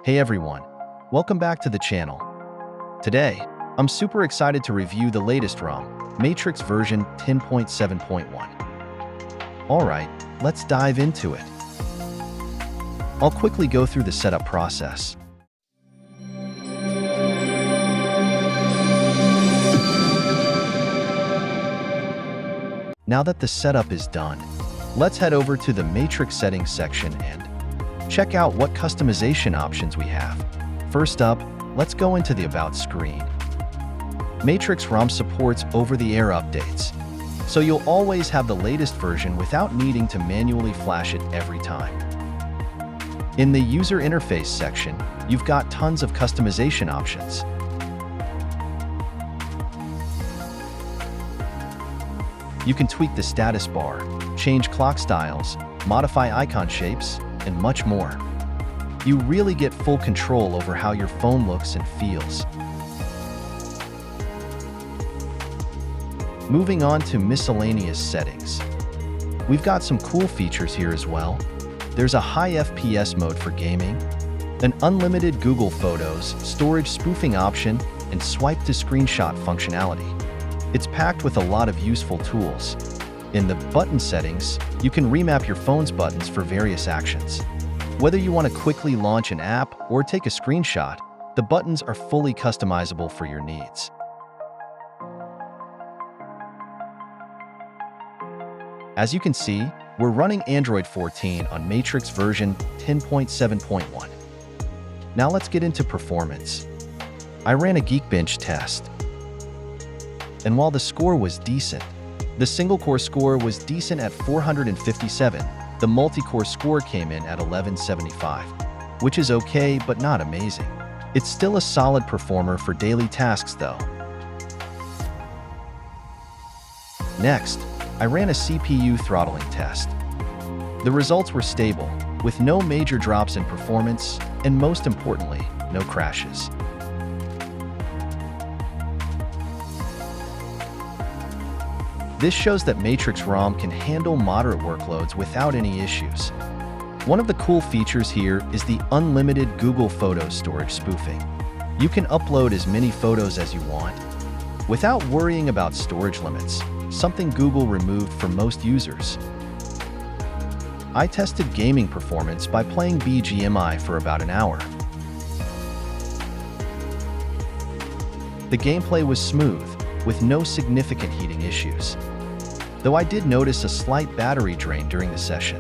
Hey everyone, welcome back to the channel. Today, I'm super excited to review the latest ROM, Matrixx version 10.7.1. Alright, let's dive into it. I'll quickly go through the setup process. Now that the setup is done, let's head over to the Matrixx settings section and check out what customization options we have. First up, let's go into the About screen. Matrixx ROM supports over-the-air updates, so you'll always have the latest version without needing to manually flash it every time. In the User Interface section, you've got tons of customization options. You can tweak the status bar, change clock styles, modify icon shapes, and much more. You really get full control over how your phone looks and feels. Moving on to miscellaneous settings. We've got some cool features here as well. There's a high FPS mode for gaming, an unlimited Google Photos, storage spoofing option, and swipe to screenshot functionality. It's packed with a lot of useful tools. In the button settings, you can remap your phone's buttons for various actions. Whether you want to quickly launch an app or take a screenshot, the buttons are fully customizable for your needs. As you can see, we're running Android 14 on Matrixx version 10.7.1. Now let's get into performance. I ran a Geekbench test, and while the score was decent, the single-core score was decent at 457. The multi-core score came in at 1175, which is okay but not amazing. It's still a solid performer for daily tasks though. Next, I ran a CPU throttling test. The results were stable, with no major drops in performance, and most importantly, no crashes. This shows that Matrixx ROM can handle moderate workloads without any issues. One of the cool features here is the unlimited Google Photos storage spoofing. You can upload as many photos as you want, without worrying about storage limits, something Google removed for most users. I tested gaming performance by playing BGMI for about an hour. The gameplay was smooth, with no significant heating issues, though I did notice a slight battery drain during the session.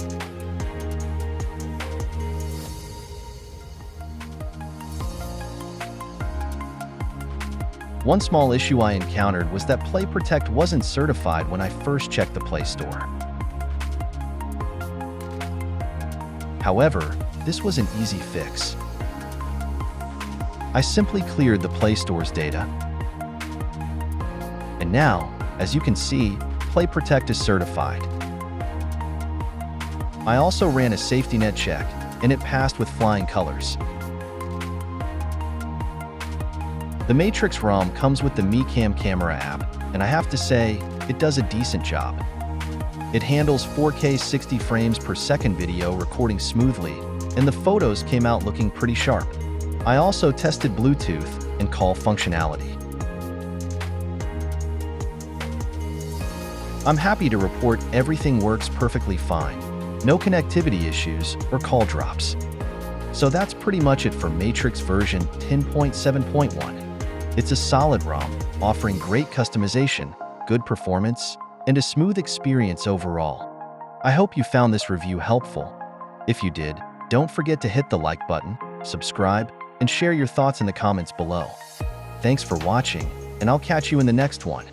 One small issue I encountered was that Play Protect wasn't certified when I first checked the Play Store. However, this was an easy fix. I simply cleared the Play Store's data, and now, as you can see, Play Protect is certified. I also ran a safety net check, and it passed with flying colors. The Matrixx ROM comes with the MiCam camera app, and I have to say, it does a decent job. It handles 4K 60 frames per second video recording smoothly, and the photos came out looking pretty sharp. I also tested Bluetooth and call functionality. I'm happy to report everything works perfectly fine. No connectivity issues or call drops. So that's pretty much it for Matrixx version 10.7.1. It's a solid ROM, offering great customization, good performance, and a smooth experience overall. I hope you found this review helpful. If you did, don't forget to hit the like button, subscribe, and share your thoughts in the comments below. Thanks for watching, and I'll catch you in the next one.